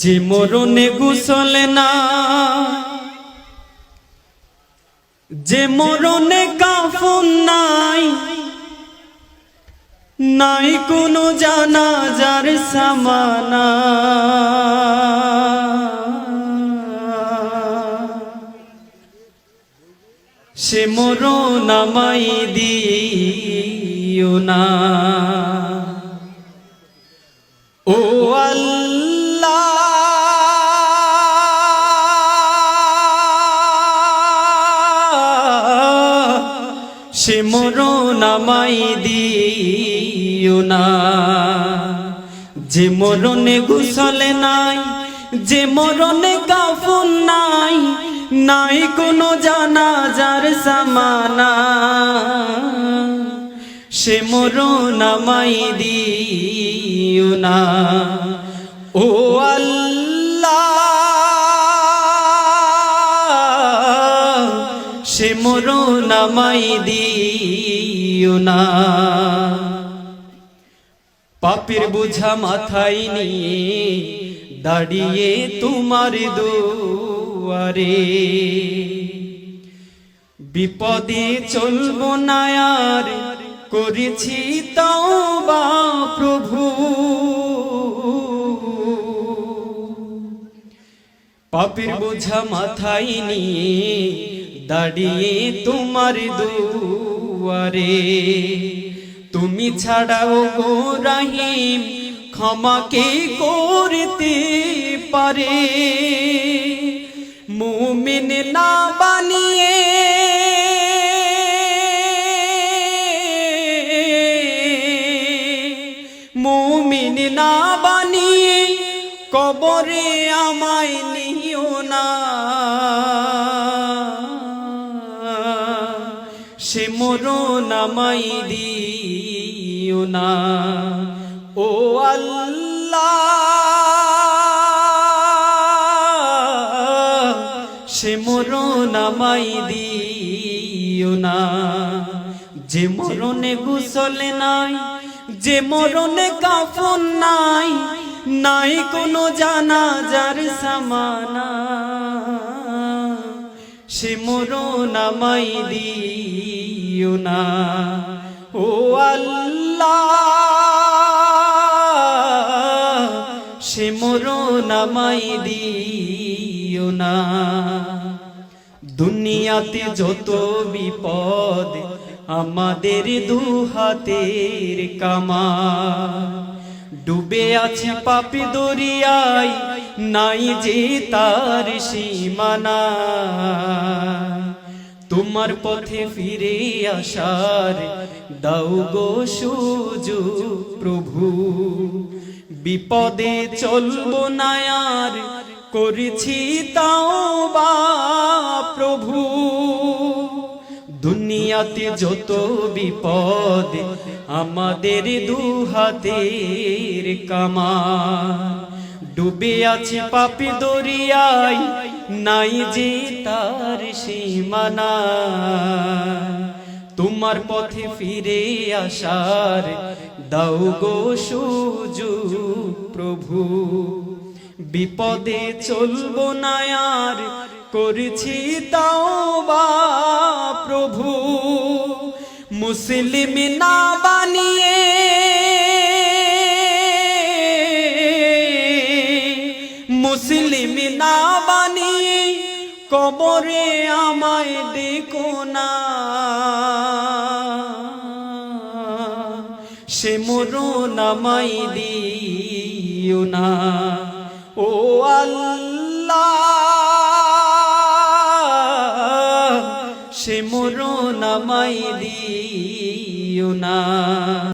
যে মরণে গোসল না, যে মরণে কাফন নাই, নাই কোনো জানাজার সামানা। সে মরণ আমায় দিও না। ও আল্লাহ, সে মরণ আমায় দিও না। যে মরণে গোসল নাই, যে মরণে কাফন নাই, নাই কোনো জানাজার সামানা। সে মরণ আমায় দিও না। ও আল্লাহ, সে মরণ আমায় দিও না। পাপের বোঝা মাথায় নিয়ে দাঁড়িয়ে তোমার দুয়ারে, বিপদে চলবো না আর, করেছি তওবা প্রভু। পাপের বোঝা মাথায় নিয়ে দাঁড়িয়ে তোমার দুয়ারে, তুমি ছাড়াও গো রহিম ক্ষমা কে করতে পারে। মুমিন না বানিয়ে মুমিন না বানিয়ে কবরে আমায় নিও না। সে মরণ আমায় দিও না। ও আল্লাহ, সে মরণ আমায় দিও না। যে মরণে গোসল নাই, যে মরণে কাফন নাই, নাই কোনো জানাজার সামানা। সে মরণ আমায় দিও না। ও আল্লাহ, সে মরণ আমায় দিও না। দুনিয়াতে যত বিপদ আমাদের দুহাতের কামা, ডুবে আছে পাপে দরিয়ায়, নাই যে তার সীমানা। তোমার পথে ফিরে আসার দাও গো সুযোগ প্রভু। বিপদে চলবো না আর, করেছি তওবা প্রভু। দুনিয়াতে যত বিপদ আমাদের দুহাতের কামা, ডুবে আছে পাপে দরিয়ায়, নাই যে তার সীমানা। তোমার পথে ফিরে আসার দাও গো সুযোগ প্রভু। বিপদে চলবো না আর, করেছি তওবা প্রভু। মুসলিম না বানিয়ে মুসলিম না বানিয়ে কবরে আমায় ডেকো না। সে মরণ আমায় দিও না। ও আল্লাহ, সে মরণ আমায় দিও না।